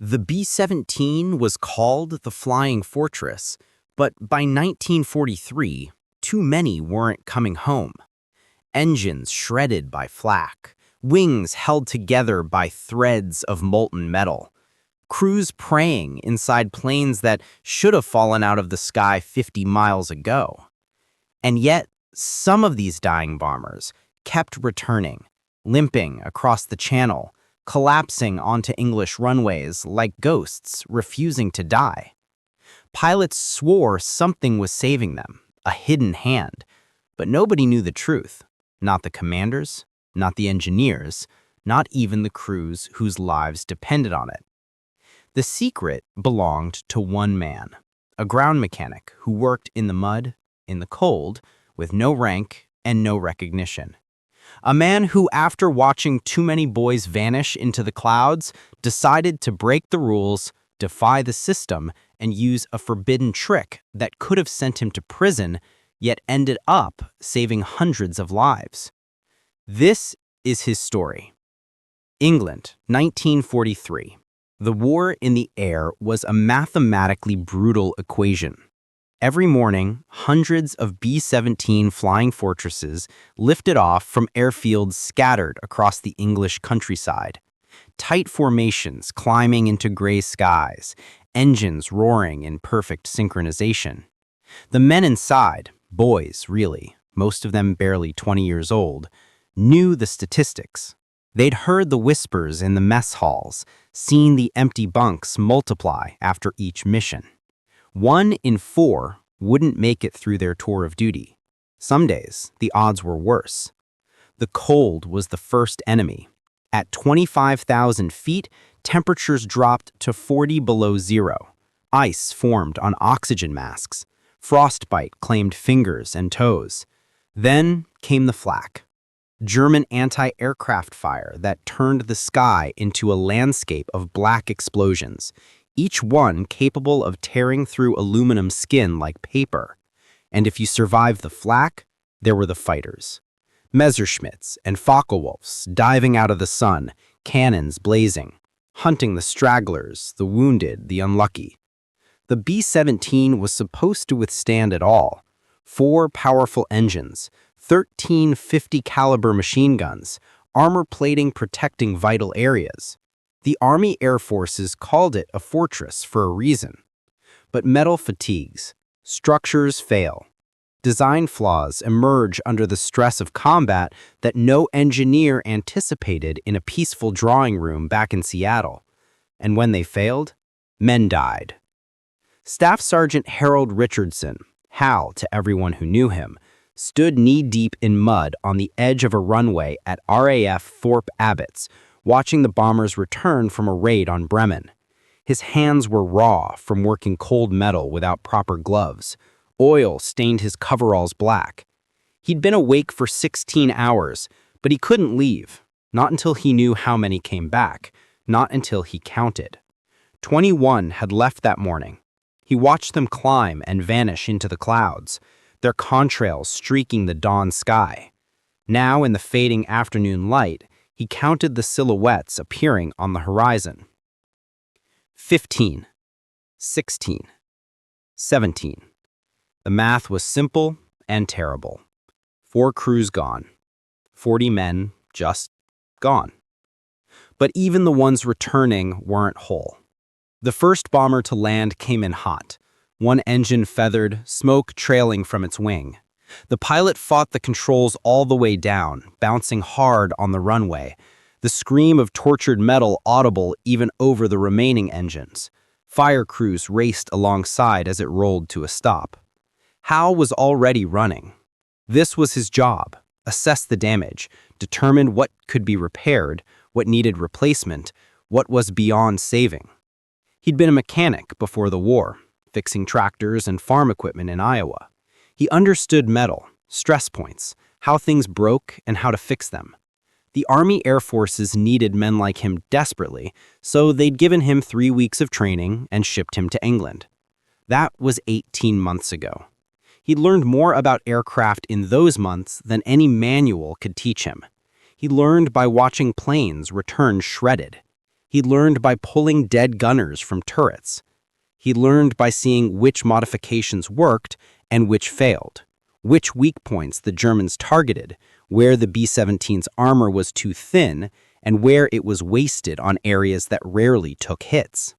The B-17 was called the Flying Fortress, but by 1943, too many weren't coming home. Engines shredded by flak, wings held together by threads of molten metal, crews praying inside planes that should have fallen out of the sky 50 miles ago. And yet, some of these dying bombers kept returning, limping across the channel, collapsing onto English runways like ghosts refusing to die. Pilots swore something was saving them, a hidden hand, but nobody knew the truth. Not the commanders, not the engineers, not even the crews whose lives depended on it. The secret belonged to one man, a ground mechanic who worked in the mud, in the cold, with no rank and no recognition. A man who, after watching too many boys vanish into the clouds, decided to break the rules, defy the system, and use a forbidden trick that could have sent him to prison, yet ended up saving hundreds of lives. This is his story. England, 1943. The war in the air was a mathematically brutal equation. Every morning, hundreds of B-17 flying fortresses lifted off from airfields scattered across the English countryside. Tight formations climbing into gray skies, engines roaring in perfect synchronization. The men inside, boys really, most of them barely 20 years old, knew the statistics. They'd heard the whispers in the mess halls, seen the empty bunks multiply after each mission. 1 in 4 wouldn't make it through their tour of duty. Some days, the odds were worse. The cold was the first enemy. At 25,000 feet, temperatures dropped to 40 below zero. Ice formed on oxygen masks. Frostbite claimed fingers and toes. Then came the flak. German anti-aircraft fire that turned the sky into a landscape of black explosions, each one capable of tearing through aluminum skin like paper. And if you survived the flak, there were the fighters. Messerschmitts and Focke-Wulfs diving out of the sun, cannons blazing, hunting the stragglers, the wounded, the unlucky. The B-17 was supposed to withstand it all. 4 powerful engines, 13 50 caliber machine guns, armor plating protecting vital areas. The Army Air Forces called it a fortress for a reason. But metal fatigues, structures fail. Design flaws emerge under the stress of combat that no engineer anticipated in a peaceful drawing room back in Seattle. And when they failed, men died. Staff Sergeant Harold Richardson, Hal to everyone who knew him, stood knee-deep in mud on the edge of a runway at RAF Thorpe Abbotts, watching the bombers return from a raid on Bremen. His hands were raw from working cold metal without proper gloves. Oil stained his coveralls black. He'd been awake for 16 hours, but he couldn't leave. Not until he knew how many came back. Not until he counted. 21 had left that morning. He watched them climb and vanish into the clouds, their contrails streaking the dawn sky. Now, in the fading afternoon light, he counted the silhouettes appearing on the horizon. 15, 16, 17. The math was simple and terrible. 4 crews gone. 40 men just gone. But even the ones returning weren't whole. The first bomber to land came in hot, one engine feathered, smoke trailing from its wing. The pilot fought the controls all the way down, bouncing hard on the runway, the scream of tortured metal audible even over the remaining engines. Fire crews raced alongside as it rolled to a stop. Hal was already running. This was his job: assess the damage, determine what could be repaired, what needed replacement, what was beyond saving. He'd been a mechanic before the war, fixing tractors and farm equipment in Iowa. He understood metal, stress points, how things broke and how to fix them. The Army Air Forces needed men like him desperately, so they'd given him 3 weeks of training and shipped him to England. That was 18 months ago. He'd learned more about aircraft in those months than any manual could teach him. He learned by watching planes return shredded. He learned by pulling dead gunners from turrets. He learned by seeing which modifications worked and which failed, which weak points the Germans targeted, where the B-17's armor was too thin, and where it was wasted on areas that rarely took hits.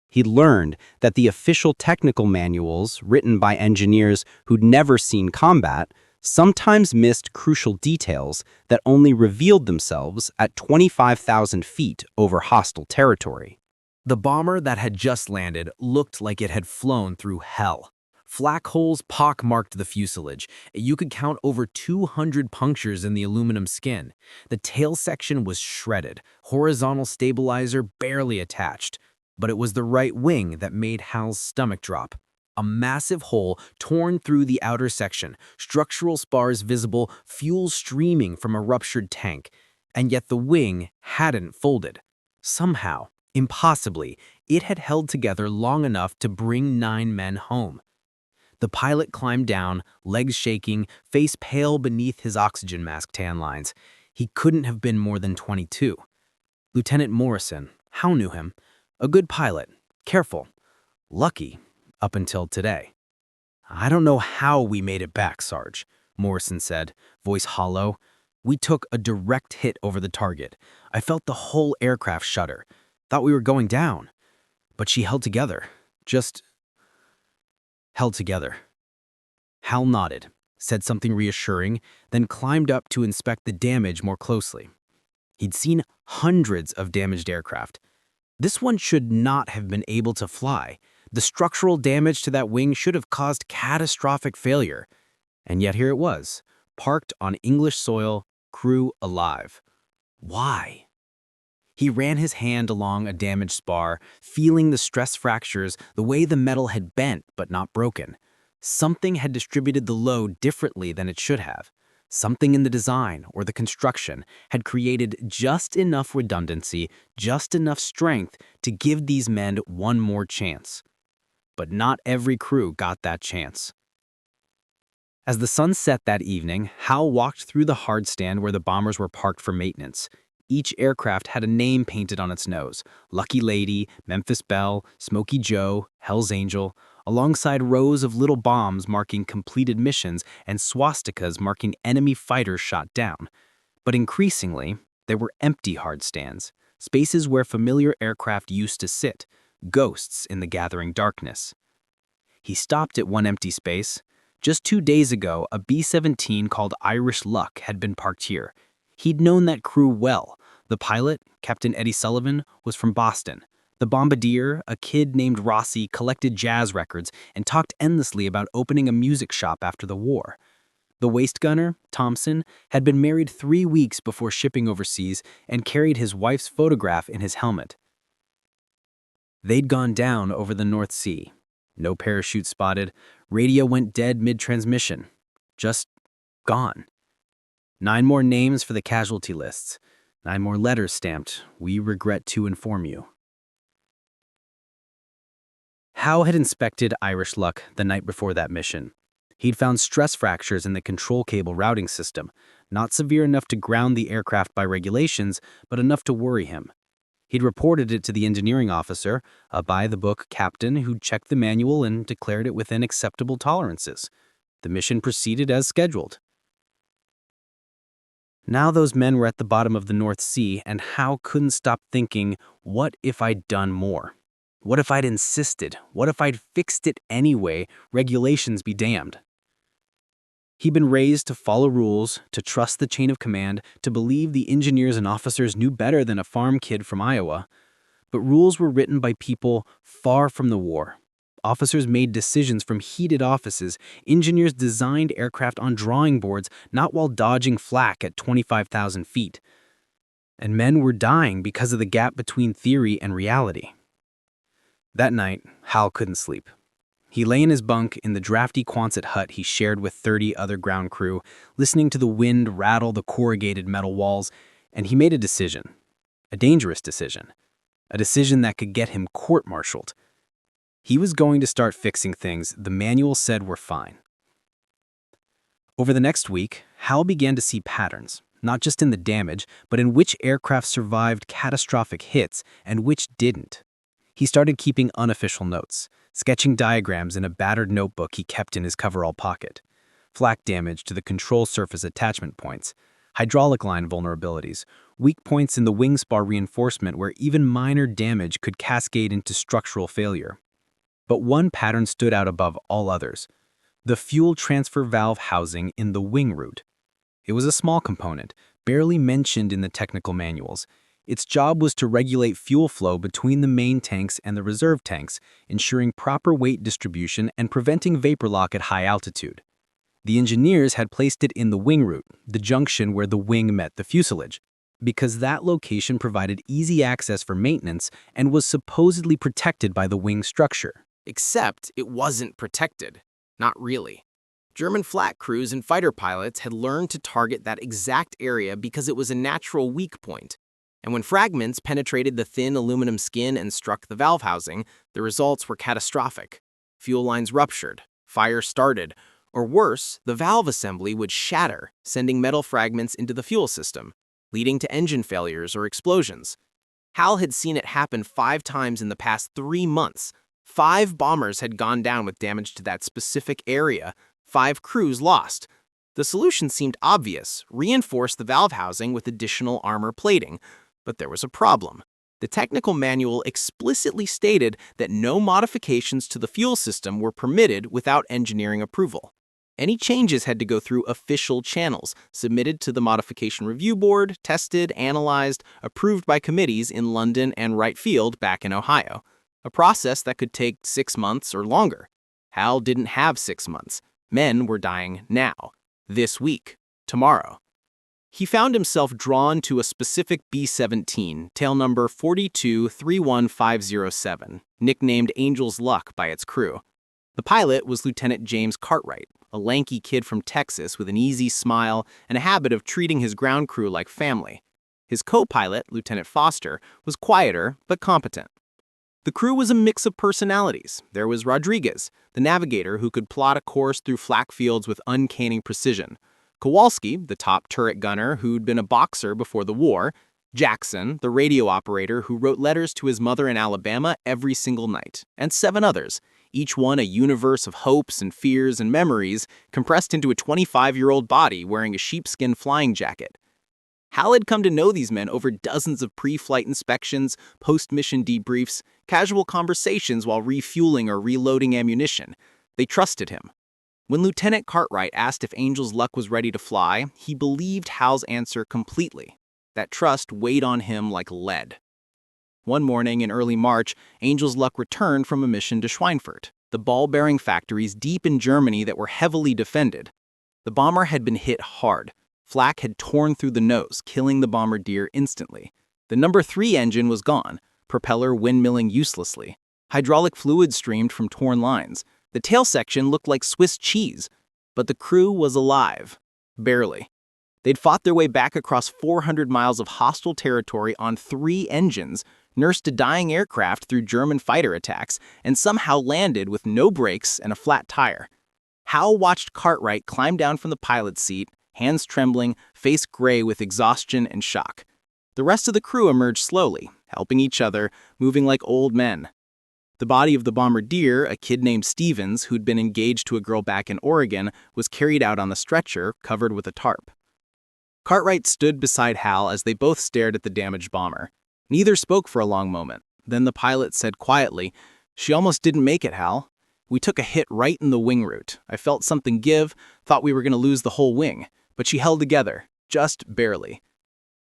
He learned that the official technical manuals, written by engineers who'd never seen combat, sometimes missed crucial details that only revealed themselves at 25,000 feet over hostile territory. The bomber that had just landed looked like it had flown through hell. Flak holes pockmarked the fuselage. You could count over 200 punctures in the aluminum skin. The tail section was shredded, horizontal stabilizer barely attached. But it was the right wing that made Hal's stomach drop. A massive hole torn through the outer section, structural spars visible, fuel streaming from a ruptured tank. And yet the wing hadn't folded. Somehow, impossibly, it had held together long enough to bring 9 men home. The pilot climbed down, legs shaking, face pale beneath his oxygen mask tan lines. He couldn't have been more than 22. Lieutenant Morrison, Hal knew him. A good pilot, careful, lucky, up until today. "I don't know how we made it back, Sarge," Morrison said, voice hollow. "We took a direct hit over the target. I felt the whole aircraft shudder. Thought we were going down. But she held together. Just held together." Hal nodded, said something reassuring, then climbed up to inspect the damage more closely. He'd seen hundreds of damaged aircraft. This one should not have been able to fly. The structural damage to that wing should have caused catastrophic failure. And yet here it was, parked on English soil, crew alive. Why? He ran his hand along a damaged spar, feeling the stress fractures, the way the metal had bent but not broken. Something had distributed the load differently than it should have. Something in the design or the construction had created just enough redundancy, just enough strength to give these men one more chance. But not every crew got that chance. As the sun set that evening, Hal walked through the hard stand where the bombers were parked for maintenance. Each aircraft had a name painted on its nose: Lucky Lady, Memphis Belle, Smokey Joe, Hell's Angel, alongside rows of little bombs marking completed missions and swastikas marking enemy fighters shot down. But increasingly, there were empty hard stands, spaces where familiar aircraft used to sit, ghosts in the gathering darkness. He stopped at one empty space. Just 2 days ago, a B-17 called Irish Luck had been parked here. He'd known that crew well. The pilot, Captain Eddie Sullivan, was from Boston. The bombardier, a kid named Rossi, collected jazz records and talked endlessly about opening a music shop after the war. The waist gunner, Thompson, had been married 3 weeks before shipping overseas and carried his wife's photograph in his helmet. They'd gone down over the North Sea. No parachute spotted. Radio went dead mid-transmission. Just gone. 9 more names for the casualty lists. 9 more letters stamped, "We regret to inform you." Hal had inspected Irish Luck the night before that mission. He'd found stress fractures in the control cable routing system, not severe enough to ground the aircraft by regulations, but enough to worry him. He'd reported it to the engineering officer, a by-the-book captain who'd checked the manual and declared it within acceptable tolerances. The mission proceeded as scheduled. Now those men were at the bottom of the North Sea, and Hal couldn't stop thinking, what if I'd done more? What if I'd insisted? What if I'd fixed it anyway? Regulations be damned. He'd been raised to follow rules, to trust the chain of command, to believe the engineers and officers knew better than a farm kid from Iowa. But rules were written by people far from the war. Officers made decisions from heated offices. Engineers designed aircraft on drawing boards, not while dodging flak at 25,000 feet. And men were dying because of the gap between theory and reality. That night, Hal couldn't sleep. He lay in his bunk in the drafty Quonset hut he shared with 30 other ground crew, listening to the wind rattle the corrugated metal walls, and he made a decision. A dangerous decision. A decision that could get him court-martialed. He was going to start fixing things the manual said were fine. Over the next week, Hal began to see patterns, not just in the damage, but in which aircraft survived catastrophic hits and which didn't. He started keeping unofficial notes, sketching diagrams in a battered notebook he kept in his coverall pocket. Flak damage to the control surface attachment points, hydraulic line vulnerabilities, weak points in the wing spar reinforcement where even minor damage could cascade into structural failure. But one pattern stood out above all others: the fuel transfer valve housing in the wing root. It was a small component, barely mentioned in the technical manuals. Its job was to regulate fuel flow between the main tanks and the reserve tanks, ensuring proper weight distribution and preventing vapor lock at high altitude. The engineers had placed it in the wing root, the junction where the wing met the fuselage, because that location provided easy access for maintenance and was supposedly protected by the wing structure. Except it wasn't protected. Not really. German flak crews and fighter pilots had learned to target that exact area because it was a natural weak point. And when fragments penetrated the thin aluminum skin and struck the valve housing, the results were catastrophic. Fuel lines ruptured, fire started, or worse, the valve assembly would shatter, sending metal fragments into the fuel system, leading to engine failures or explosions. Hal had seen it happen 5 times in the past 3 months. 5 bombers had gone down with damage to that specific area, 5 crews lost. The solution seemed obvious: reinforce the valve housing with additional armor plating. But there was a problem. The technical manual explicitly stated that no modifications to the fuel system were permitted without engineering approval. Any changes had to go through official channels, submitted to the Modification Review Board, tested, analyzed, approved by committees in London and Wright Field back in Ohio. A process that could take 6 months or longer. Hal didn't have 6 months. Men were dying now, this week, tomorrow. He found himself drawn to a specific B-17, tail number 4231507, nicknamed Angel's Luck by its crew. The pilot was Lieutenant James Cartwright, a lanky kid from Texas with an easy smile and a habit of treating his ground crew like family. His co-pilot, Lieutenant Foster, was quieter but competent. The crew was a mix of personalities. There was Rodriguez, the navigator who could plot a course through flak fields with uncanny precision; Kowalski, the top turret gunner who'd been a boxer before the war; Jackson, the radio operator who wrote letters to his mother in Alabama every single night; and 7 others, each one a universe of hopes and fears and memories compressed into a 25-year-old body wearing a sheepskin flying jacket. Hal had come to know these men over dozens of pre-flight inspections, post-mission debriefs, casual conversations while refueling or reloading ammunition. They trusted him. When Lieutenant Cartwright asked if Angel's Luck was ready to fly, he believed Hal's answer completely. That trust weighed on him like lead. One morning in early March, Angel's Luck returned from a mission to Schweinfurt, the ball-bearing factories deep in Germany that were heavily defended. The bomber had been hit hard. Flak had torn through the nose, killing the bombardier instantly. The number 3 engine was gone, propeller windmilling uselessly. Hydraulic fluid streamed from torn lines. The tail section looked like Swiss cheese. But the crew was alive. Barely. They'd fought their way back across 400 miles of hostile territory on 3 engines, nursed a dying aircraft through German fighter attacks, and somehow landed with no brakes and a flat tire. Hal watched Cartwright climb down from the pilot's seat, hands trembling, face gray with exhaustion and shock. The rest of the crew emerged slowly, helping each other, moving like old men. The body of the bombardier, a kid named Stevens, who'd been engaged to a girl back in Oregon, was carried out on the stretcher, covered with a tarp. Cartwright stood beside Hal as they both stared at the damaged bomber. Neither spoke for a long moment. Then the pilot said quietly, "She almost didn't make it, Hal. We took a hit right in the wing root. I felt something give, thought we were going to lose the whole wing. But she held together, just barely."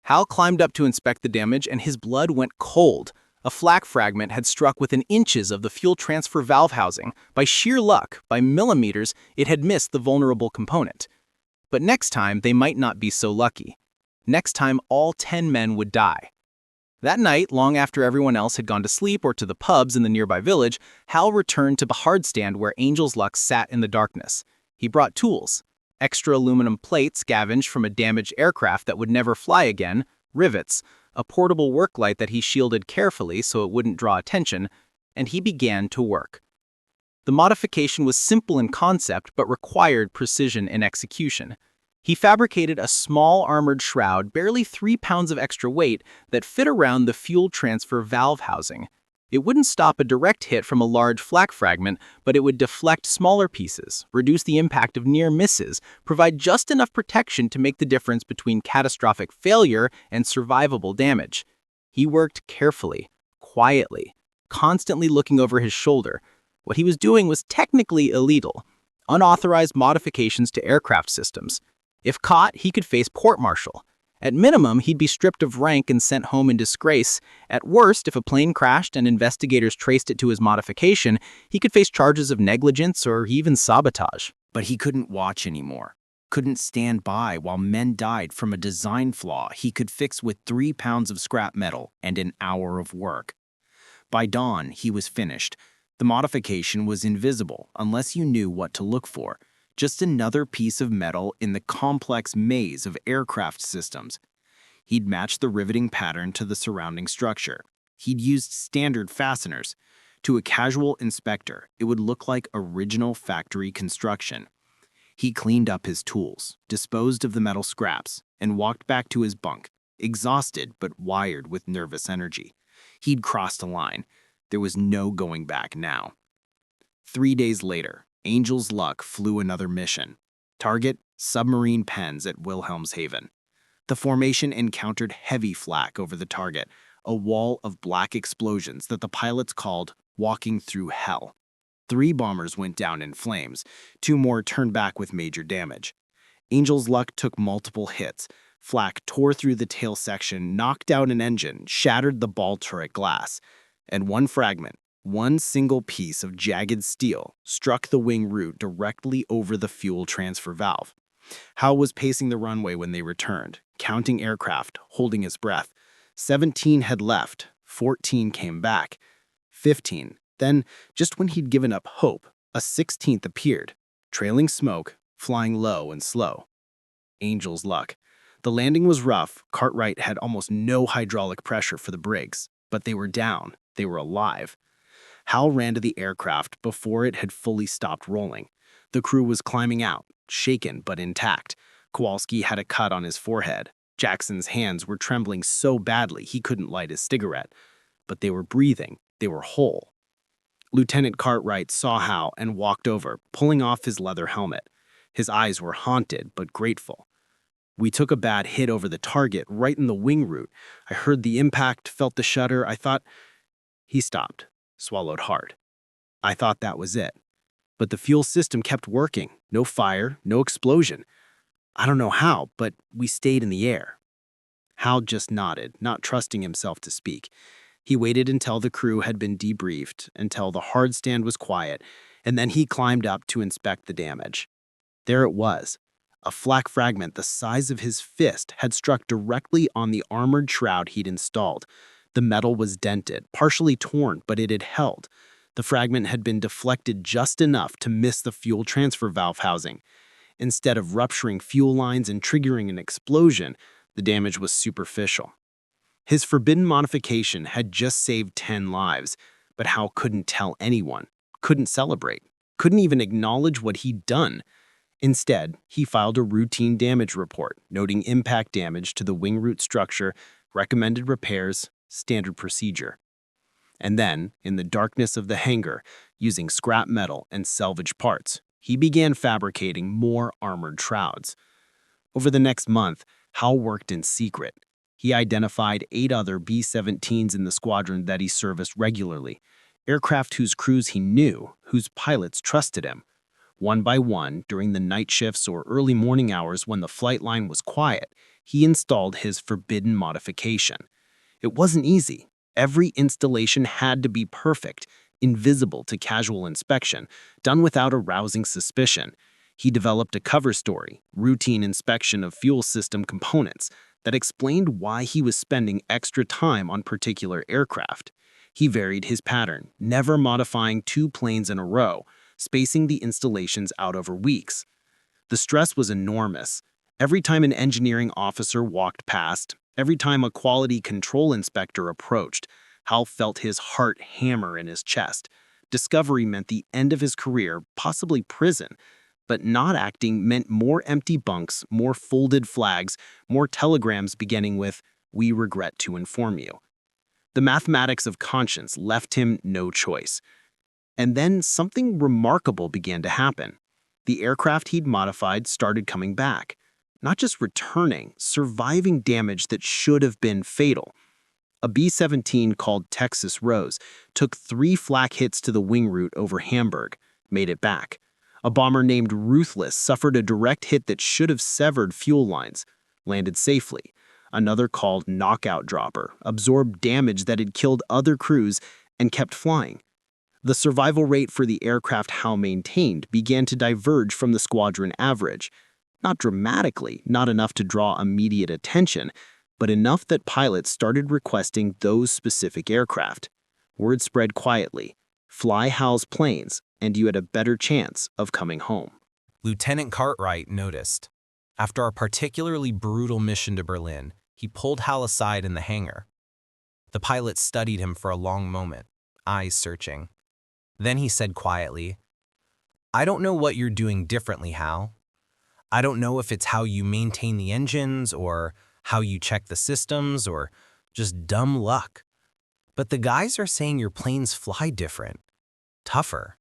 Hal climbed up to inspect the damage, and his blood went cold. A flak fragment had struck within inches of the fuel transfer valve housing. By sheer luck, by millimeters, it had missed the vulnerable component. But next time, they might not be so lucky. Next time, all 10 men would die. That night, long after everyone else had gone to sleep or to the pubs in the nearby village, Hal returned to the hard stand where Angel's Luck sat in the darkness. He brought tools. Extra aluminum plates scavenged from a damaged aircraft that would never fly again, rivets, a portable work light that he shielded carefully so it wouldn't draw attention, and he began to work. The modification was simple in concept but required precision in execution. He fabricated a small armored shroud, barely 3 pounds of extra weight, that fit around the fuel transfer valve housing. It wouldn't stop a direct hit from a large flak fragment, but it would deflect smaller pieces, reduce the impact of near misses, provide just enough protection to make the difference between catastrophic failure and survivable damage. He worked carefully, quietly, constantly looking over his shoulder. What he was doing was technically illegal, unauthorized modifications to aircraft systems. If caught, he could face court-martial. At minimum, he'd be stripped of rank and sent home in disgrace. At worst, if a plane crashed and investigators traced it to his modification, he could face charges of negligence or even sabotage. But he couldn't watch anymore. Couldn't stand by while men died from a design flaw he could fix with 3 pounds of scrap metal and an hour of work. By dawn, he was finished. The modification was invisible unless you knew what to look for. Just another piece of metal in the complex maze of aircraft systems. He'd matched the riveting pattern to the surrounding structure. He'd used standard fasteners. To a casual inspector, it would look like original factory construction. He cleaned up his tools, disposed of the metal scraps, and walked back to his bunk, exhausted but wired with nervous energy. He'd crossed a line. There was no going back now. 3 days later, Angel's Luck flew another mission. Target, submarine pens at Wilhelmshaven. The formation encountered heavy flak over the target, a wall of black explosions that the pilots called walking through hell. 3 bombers went down in flames. 2 more turned back with major damage. Angel's Luck took multiple hits. Flak tore through the tail section, knocked out an engine, shattered the ball turret glass. And one fragment, one single piece of jagged steel, struck the wing root directly over the fuel transfer valve. Hal was pacing the runway when they returned, counting aircraft, holding his breath. 17 had left, 14 came back, 15. Then, just when he'd given up hope, a 16th appeared, trailing smoke, flying low and slow. Angel's Luck. The landing was rough. Cartwright had almost no hydraulic pressure for the brakes, but they were down. They were alive. Hal ran to the aircraft before it had fully stopped rolling. The crew was climbing out, shaken but intact. Kowalski had a cut on his forehead. Jackson's hands were trembling so badly he couldn't light his cigarette. But they were breathing. They were whole. Lieutenant Cartwright saw Hal and walked over, pulling off his leather helmet. His eyes were haunted but grateful. "We took a bad hit over the target, right in the wing root. I heard the impact, felt the shudder. I thought—" He stopped, swallowed hard. "I thought that was it. But the fuel system kept working. No fire, no explosion. I don't know how, but we stayed in the air." Hal just nodded, not trusting himself to speak. He waited until the crew had been debriefed, until the hard stand was quiet, and then he climbed up to inspect the damage. There it was. A flak fragment the size of his fist had struck directly on the armored shroud he'd installed. The metal was dented, partially torn, but it had held. The fragment had been deflected just enough to miss the fuel transfer valve housing. Instead of rupturing fuel lines and triggering an explosion, the damage was superficial. His forbidden modification had just saved 10 lives, but Hal couldn't tell anyone, couldn't celebrate, couldn't even acknowledge what he'd done. Instead, he filed a routine damage report, noting impact damage to the wing root structure, recommended repairs, standard procedure. And then, in the darkness of the hangar, using scrap metal and salvage parts, he began fabricating more armored shrouds. Over the next month, Hal worked in secret. He identified 8 other B-17s in the squadron that he serviced regularly, aircraft whose crews he knew, whose pilots trusted him. One by one, during the night shifts or early morning hours when the flight line was quiet, he installed his forbidden modification. It wasn't easy. Every installation had to be perfect, invisible to casual inspection, done without arousing suspicion. He developed a cover story, routine inspection of fuel system components, that explained why he was spending extra time on particular aircraft. He varied his pattern, never modifying 2 planes in a row, spacing the installations out over weeks. The stress was enormous. Every time an engineering officer walked past, every time a quality control inspector approached, Hal felt his heart hammer in his chest. Discovery meant the end of his career, possibly prison. But not acting meant more empty bunks, more folded flags, more telegrams beginning with, "We regret to inform you." The mathematics of conscience left him no choice. And then something remarkable began to happen. The aircraft he'd modified started coming back. Not just returning, surviving damage that should have been fatal. A B-17 called Texas Rose took 3 flak hits to the wing root over Hamburg, made it back. A bomber named Ruthless suffered a direct hit that should have severed fuel lines, landed safely. Another called Knockout Dropper absorbed damage that had killed other crews and kept flying. The survival rate for the aircraft Howe maintained began to diverge from the squadron average. Not dramatically, not enough to draw immediate attention, but enough that pilots started requesting those specific aircraft. Word spread quietly. Fly Howe's planes, and you had a better chance of coming home. Lieutenant Cartwright noticed. After a particularly brutal mission to Berlin, he pulled Hal aside in the hangar. The pilot studied him for a long moment, eyes searching. Then he said quietly, "I don't know what you're doing differently, Hal. I don't know if it's how you maintain the engines or how you check the systems or just dumb luck. But the guys are saying your planes fly different, tougher,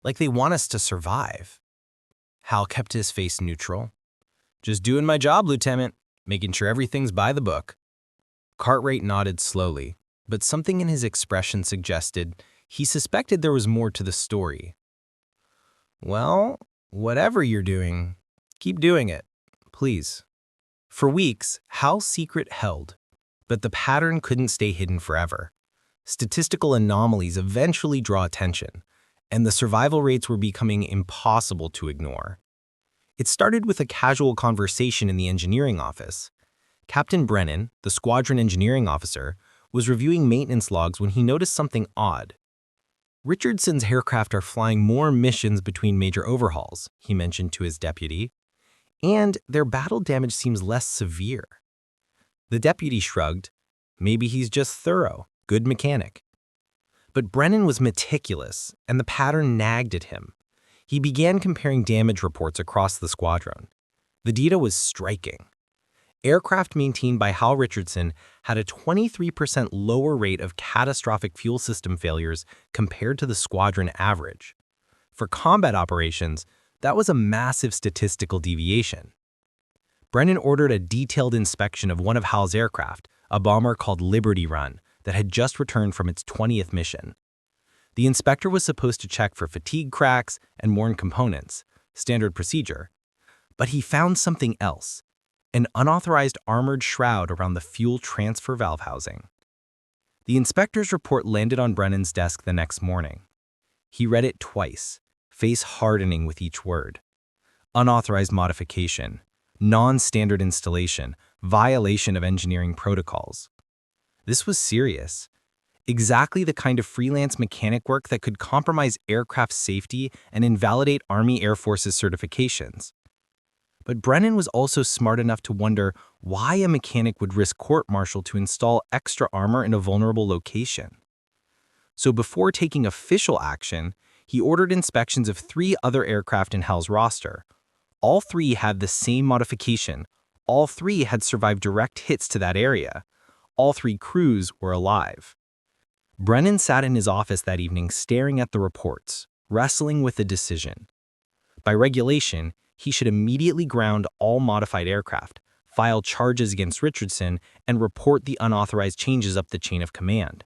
like they want us to survive." Hal kept his face neutral. "Just doing my job, Lieutenant, making sure everything's by the book." Cartwright nodded slowly, but something in his expression suggested he suspected there was more to the story. "Well, whatever you're doing, keep doing it, please." For weeks, Hal's secret held, but the pattern couldn't stay hidden forever. Statistical anomalies eventually draw attention, and the survival rates were becoming impossible to ignore. It started with a casual conversation in the engineering office. Captain Brennan, the squadron engineering officer, was reviewing maintenance logs when he noticed something odd. "Richardson's aircraft are flying more missions between major overhauls," he mentioned to his deputy, "and their battle damage seems less severe." The deputy shrugged. Maybe he's just thorough, good mechanic. But Brennan was meticulous, and the pattern nagged at him. He began comparing damage reports across the squadron. The data was striking. Aircraft maintained by Hal Richardson had a 23% lower rate of catastrophic fuel system failures compared to the squadron average. For combat operations, that was a massive statistical deviation. Brennan ordered a detailed inspection of one of Hal's aircraft, a bomber called Liberty Run, that had just returned from its 20th mission. The inspector was supposed to check for fatigue cracks and worn components, standard procedure. But he found something else. An unauthorized armored shroud around the fuel transfer valve housing. The inspector's report landed on Brennan's desk the next morning. He read it twice, face hardening with each word. Unauthorized modification, non-standard installation, violation of engineering protocols. This was serious. Exactly the kind of freelance mechanic work that could compromise aircraft safety and invalidate Army Air Force's certifications. But Brennan was also smart enough to wonder why a mechanic would risk court-martial to install extra armor in a vulnerable location. So before taking official action, he ordered inspections of 3 other aircraft in Hal's roster. All 3 had the same modification. All 3 had survived direct hits to that area. All 3 crews were alive. Brennan sat in his office that evening staring at the reports, wrestling with a decision. By regulation, he should immediately ground all modified aircraft, file charges against Richardson, and report the unauthorized changes up the chain of command.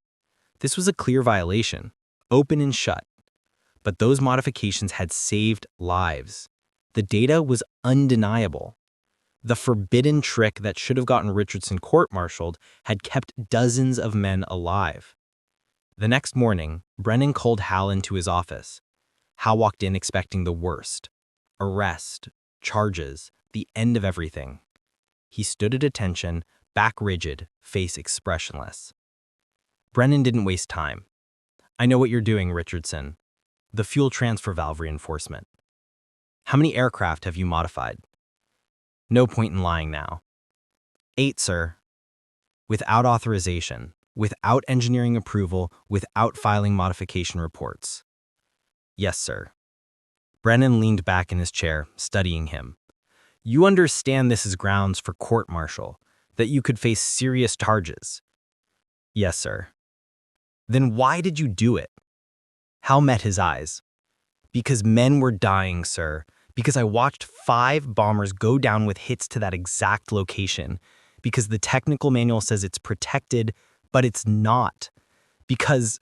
This was a clear violation, open and shut. But those modifications had saved lives. The data was undeniable. The forbidden trick that should have gotten Richardson court-martialed had kept dozens of men alive. The next morning, Brennan called Hal into his office. Hal walked in expecting the worst. Arrest, charges, the end of everything. He stood at attention, back rigid, face expressionless. Brennan didn't waste time. "I know what you're doing, Richardson. The fuel transfer valve reinforcement. How many aircraft have you modified?" "No point in lying now." 8, sir. Without authorization, without engineering approval, without filing modification reports." "Yes, sir." Brennan leaned back in his chair, studying him. You understand this is grounds for court-martial, that you could face serious charges. Yes, sir. Then why did you do it? Hal met his eyes. Because men were dying, sir. Because I watched 5 bombers go down with hits to that exact location. Because the technical manual says it's protected, but it's not. Because...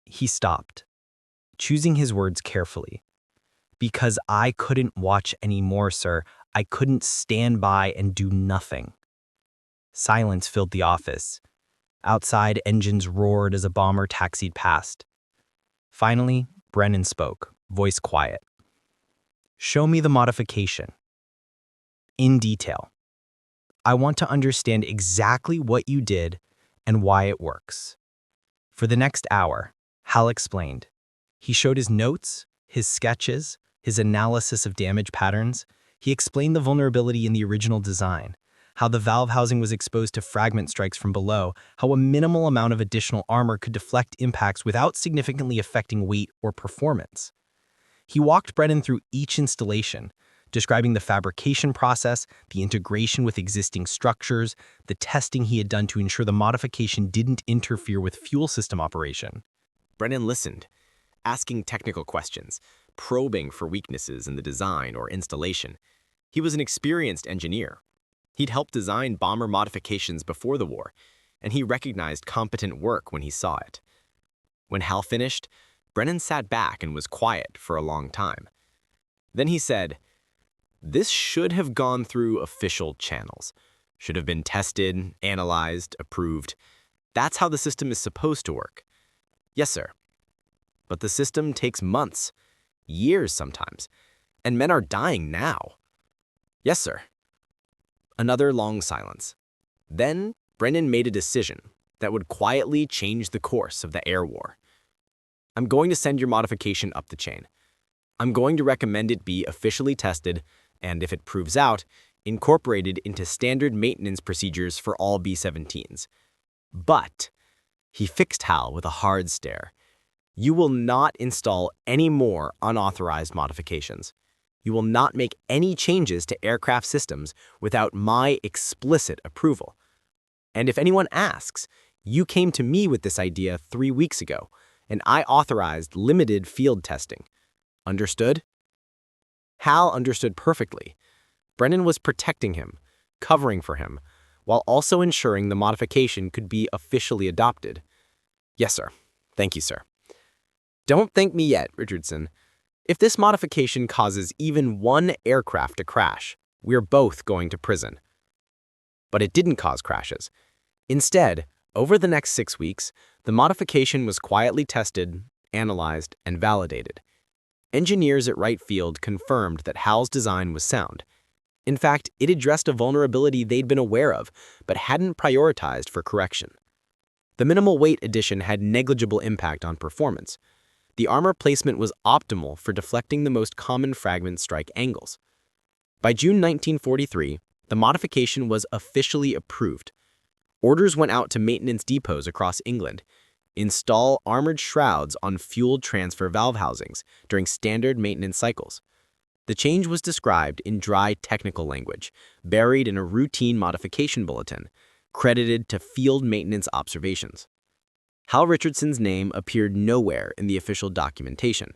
He stopped, choosing his words carefully. Because I couldn't watch anymore, sir. I couldn't stand by and do nothing. Silence filled the office. Outside, engines roared as a bomber taxied past. Finally, Brennan spoke, voice quiet. Show me the modification. In detail. I want to understand exactly what you did and why it works. For the next hour, Hal explained. He showed his notes, his sketches, his analysis of damage patterns. He explained the vulnerability in the original design, how the valve housing was exposed to fragment strikes from below, how a minimal amount of additional armor could deflect impacts without significantly affecting weight or performance. He walked Brennan through each installation, describing the fabrication process, the integration with existing structures, the testing he had done to ensure the modification didn't interfere with fuel system operation. Brennan listened, asking technical questions, probing for weaknesses in the design or installation. He was an experienced engineer. He'd helped design bomber modifications before the war, and he recognized competent work when he saw it. When Hal finished, Brennan sat back and was quiet for a long time. Then he said, "This should have gone through official channels. Should have been tested, analyzed, approved. That's how the system is supposed to work." "Yes, sir. But the system takes months, years sometimes, and men are dying now." "Yes, sir." Another long silence. Then Brennan made a decision that would quietly change the course of the air war. "I'm going to send your modification up the chain. I'm going to recommend it be officially tested and, if it proves out, incorporated into standard maintenance procedures for all B-17s. But," he fixed Hal with a hard stare, "you will not install any more unauthorized modifications. You will not make any changes to aircraft systems without my explicit approval. And if anyone asks, you came to me with this idea 3 weeks ago, and I authorized limited field testing. Understood?" Hal understood perfectly. Brennan was protecting him, covering for him, while also ensuring the modification could be officially adopted. "Yes, sir. Thank you, sir." "Don't thank me yet, Richardson. If this modification causes even one aircraft to crash, we're both going to prison." But it didn't cause crashes. Instead, over the next 6 weeks, the modification was quietly tested, analyzed, and validated. Engineers at Wright Field confirmed that Hal's design was sound. In fact, it addressed a vulnerability they'd been aware of, but hadn't prioritized for correction. The minimal weight addition had negligible impact on performance. The armor placement was optimal for deflecting the most common fragment strike angles. By June 1943, the modification was officially approved. Orders went out to maintenance depots across England. Install armored shrouds on fuel transfer valve housings during standard maintenance cycles. The change was described in dry technical language, buried in a routine modification bulletin, credited to field maintenance observations. Hal Richardson's name appeared nowhere in the official documentation.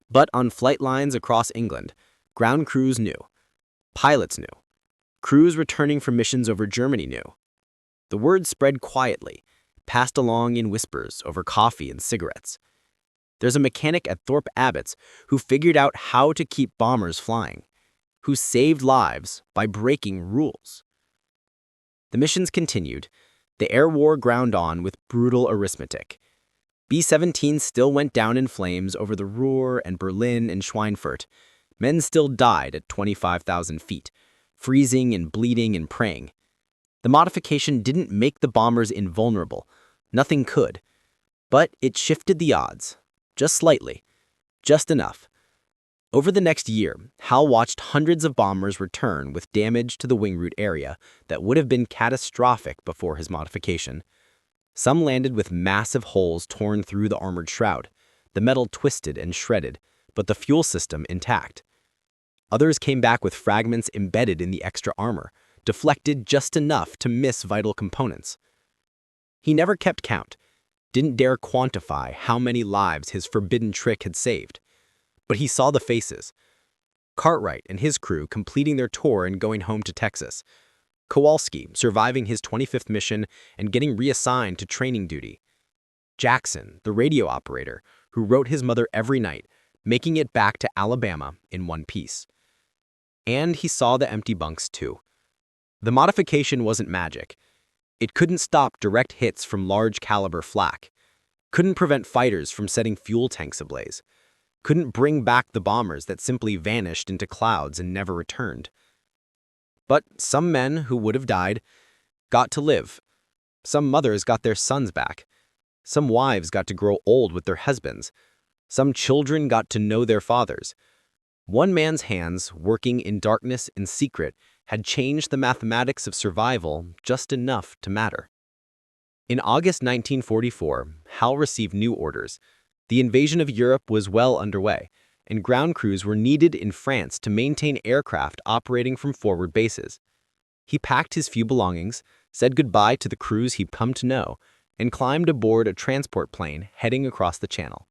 But on flight lines across England, ground crews knew. Pilots knew. Crews returning from missions over Germany knew. The word spread quietly, passed along in whispers over coffee and cigarettes. There's a mechanic at Thorpe Abbott's who figured out how to keep bombers flying, who saved lives by breaking rules. The missions continued. The air war ground on with brutal arithmetic. B-17s still went down in flames over the Ruhr and Berlin and Schweinfurt. Men still died at 25,000 feet, freezing and bleeding and praying. The modification didn't make the bombers invulnerable. Nothing could. But it shifted the odds. Just slightly. Just enough. Over the next year, Hal watched hundreds of bombers return with damage to the wing root area that would have been catastrophic before his modification. Some landed with massive holes torn through the armored shroud, the metal twisted and shredded, but the fuel system intact. Others came back with fragments embedded in the extra armor, deflected just enough to miss vital components. He never kept count, didn't dare quantify how many lives his forbidden trick had saved. But he saw the faces. Cartwright and his crew completing their tour and going home to Texas. Kowalski surviving his 25th mission and getting reassigned to training duty. Jackson, the radio operator, who wrote his mother every night, making it back to Alabama in one piece. And he saw the empty bunks too. The modification wasn't magic. It couldn't stop direct hits from large-caliber flak, couldn't prevent fighters from setting fuel tanks ablaze, couldn't bring back the bombers that simply vanished into clouds and never returned. But some men who would have died got to live. Some mothers got their sons back. Some wives got to grow old with their husbands. Some children got to know their fathers. One man's hands, working in darkness and secret, had changed the mathematics of survival just enough to matter. In August 1944, Hal received new orders. The invasion of Europe was well underway, and ground crews were needed in France to maintain aircraft operating from forward bases. He packed his few belongings, said goodbye to the crews he'd come to know, and climbed aboard a transport plane heading across the channel.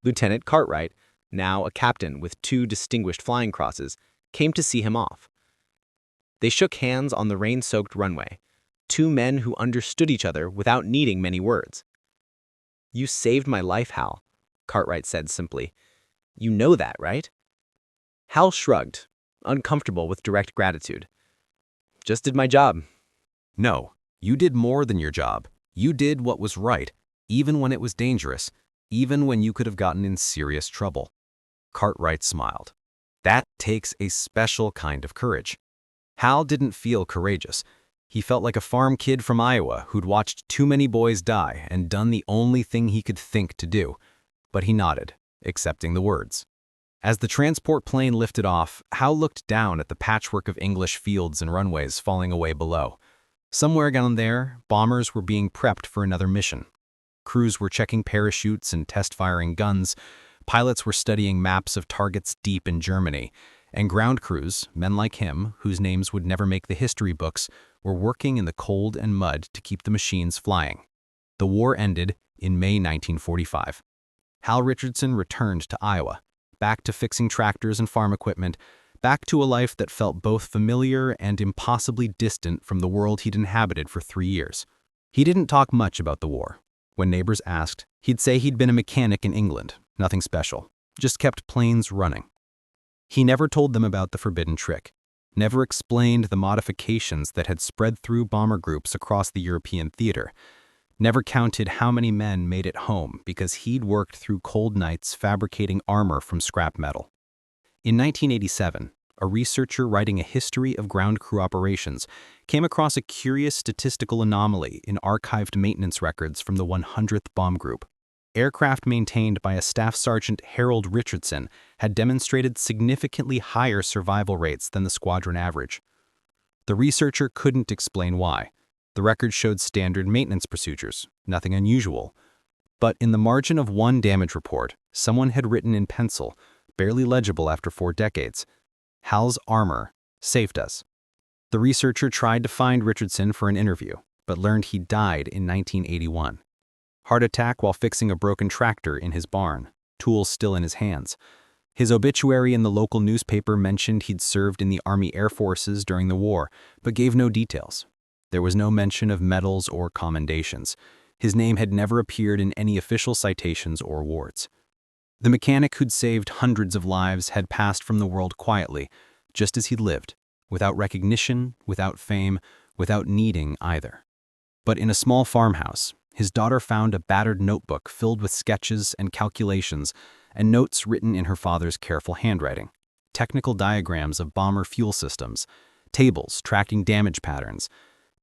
Lieutenant Cartwright, now a captain with 2 distinguished flying crosses, came to see him off. They shook hands on the rain-soaked runway, 2 men who understood each other without needing many words. "You saved my life, Hal," Cartwright said simply. "You know that, right?" Hal shrugged, uncomfortable with direct gratitude. "Just did my job." No, you did more than your job. You did what was right, even when it was dangerous, even when you could have gotten in serious trouble. Cartwright smiled. That takes a special kind of courage. Hal didn't feel courageous. He felt like a farm kid from Iowa who'd watched too many boys die and done the only thing he could think to do. But he nodded, accepting the words. As the transport plane lifted off, Hal looked down at the patchwork of English fields and runways falling away below. Somewhere down there, bombers were being prepped for another mission. Crews were checking parachutes and test-firing guns. Pilots were studying maps of targets deep in Germany. And ground crews, men like him, whose names would never make the history books, were working in the cold and mud to keep the machines flying. The war ended in May 1945. Hal Richardson returned to Iowa, back to fixing tractors and farm equipment, back to a life that felt both familiar and impossibly distant from the world he'd inhabited for 3 years. He didn't talk much about the war. When neighbors asked, he'd say he'd been a mechanic in England, nothing special, just kept planes running. He never told them about the forbidden trick, never explained the modifications that had spread through bomber groups across the European theater, never counted how many men made it home because he'd worked through cold nights fabricating armor from scrap metal. In 1987, a researcher writing a history of ground crew operations came across a curious statistical anomaly in archived maintenance records from the 100th Bomb Group. Aircraft maintained by a Staff Sergeant Harold Richardson had demonstrated significantly higher survival rates than the squadron average. The researcher couldn't explain why. The record showed standard maintenance procedures, nothing unusual. But in the margin of one damage report, someone had written in pencil, barely legible after 4 decades, "Hal's armor saved us." The researcher tried to find Richardson for an interview, but learned he died in 1981. Heart attack while fixing a broken tractor in his barn, tools still in his hands. His obituary in the local newspaper mentioned he'd served in the Army Air Forces during the war, but gave no details. There was no mention of medals or commendations. His name had never appeared in any official citations or awards. The mechanic who'd saved hundreds of lives had passed from the world quietly, just as he'd lived, without recognition, without fame, without needing either. But in a small farmhouse, his daughter found a battered notebook filled with sketches and calculations and notes written in her father's careful handwriting, technical diagrams of bomber fuel systems, tables tracking damage patterns,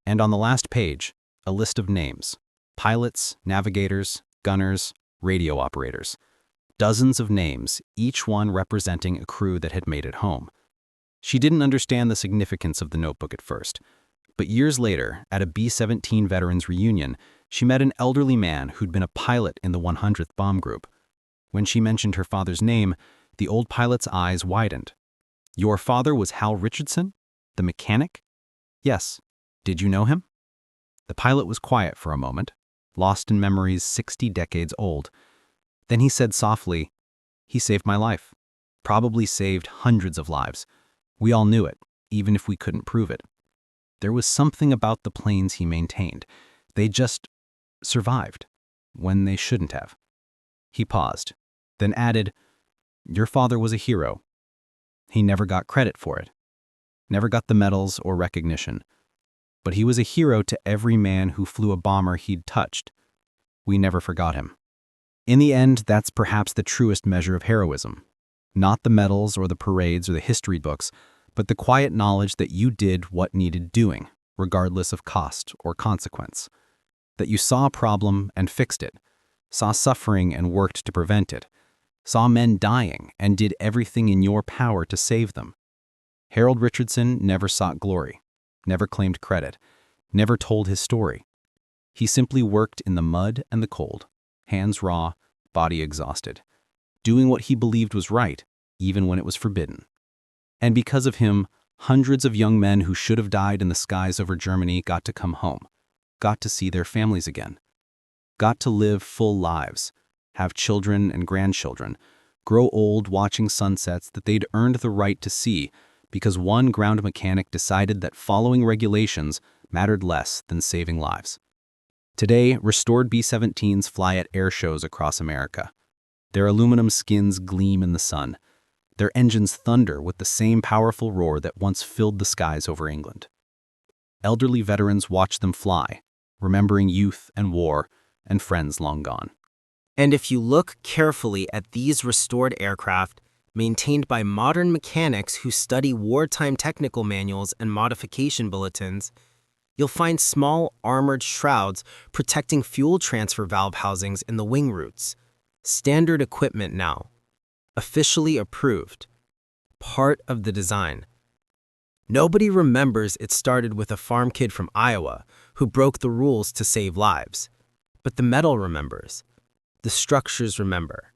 and on the last page, a list of names: pilots, navigators, gunners, radio operators. Dozens of names, each one representing a crew that had made it home. She didn't understand the significance of the notebook at first, but years later, at a B-17 veterans reunion, she met an elderly man who'd been a pilot in the 100th Bomb Group. When she mentioned her father's name, the old pilot's eyes widened. "Your father was Hal Richardson? The mechanic?" "Yes. Did you know him?" The pilot was quiet for a moment, lost in memories 60 decades old. Then he said softly, "He saved my life. Probably saved hundreds of lives. We all knew it, even if we couldn't prove it. There was something about the planes he maintained. They just survived, when they shouldn't have." He paused, then added, "Your father was a hero. He never got credit for it. Never got the medals or recognition. But he was a hero to every man who flew a bomber he'd touched. We never forgot him." In the end, that's perhaps the truest measure of heroism. Not the medals or the parades or the history books, but the quiet knowledge that you did what needed doing, regardless of cost or consequence. That you saw a problem and fixed it, saw suffering and worked to prevent it, saw men dying and did everything in your power to save them. Harold Richardson never sought glory, never claimed credit, never told his story. He simply worked in the mud and the cold, hands raw, body exhausted, doing what he believed was right, even when it was forbidden. And because of him, hundreds of young men who should have died in the skies over Germany got to come home, got to see their families again, got to live full lives, have children and grandchildren, grow old watching sunsets that they'd earned the right to see because one ground mechanic decided that following regulations mattered less than saving lives. Today, restored B-17s fly at air shows across America. Their aluminum skins gleam in the sun. Their engines thunder with the same powerful roar that once filled the skies over England. Elderly veterans watch them fly, remembering youth and war and friends long gone. And if you look carefully at these restored aircraft, maintained by modern mechanics who study wartime technical manuals and modification bulletins, you'll find small armored shrouds protecting fuel transfer valve housings in the wing roots. Standard equipment now. Officially approved. Part of the design. Nobody remembers it started with a farm kid from Iowa who broke the rules to save lives. But the metal remembers. The structures remember.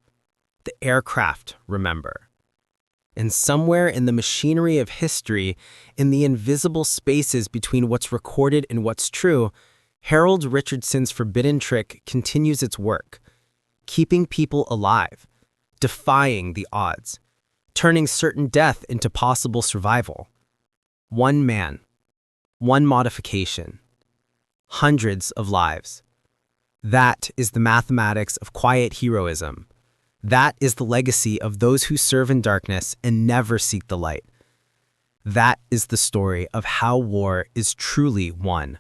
The aircraft remember. And somewhere in the machinery of history, in the invisible spaces between what's recorded and what's true, Harold Richardson's forbidden trick continues its work, keeping people alive, defying the odds, turning certain death into possible survival. One man, one modification, hundreds of lives. That is the mathematics of quiet heroism. That is the legacy of those who serve in darkness and never seek the light. That is the story of how war is truly won.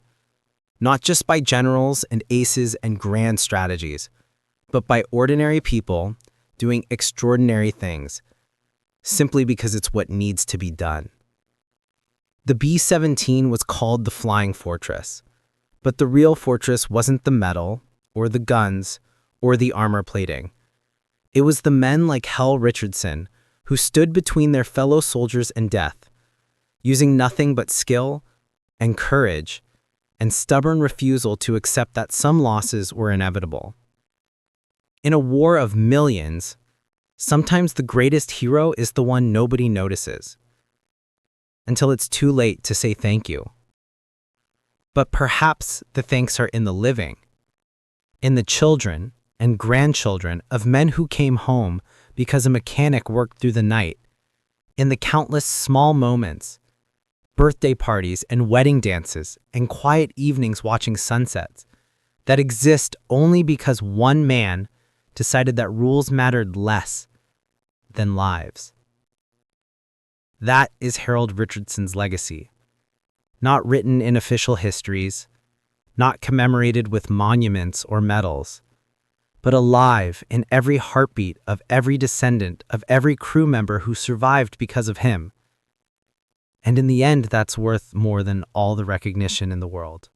Not just by generals and aces and grand strategies, but by ordinary people doing extraordinary things, simply because it's what needs to be done. The B-17 was called the Flying Fortress, but the real fortress wasn't the metal, or the guns, or the armor plating. It was the men like Hal Richardson who stood between their fellow soldiers and death, using nothing but skill and courage and stubborn refusal to accept that some losses were inevitable. In a war of millions, sometimes the greatest hero is the one nobody notices, until it's too late to say thank you. But perhaps the thanks are in the living, in the children and grandchildren of men who came home because a mechanic worked through the night, in the countless small moments, birthday parties and wedding dances and quiet evenings watching sunsets, that exist only because one man decided that rules mattered less than lives. That is Harold Richardson's legacy, not written in official histories, not commemorated with monuments or medals, but alive in every heartbeat of every descendant of every crew member who survived because of him. And in the end, that's worth more than all the recognition in the world.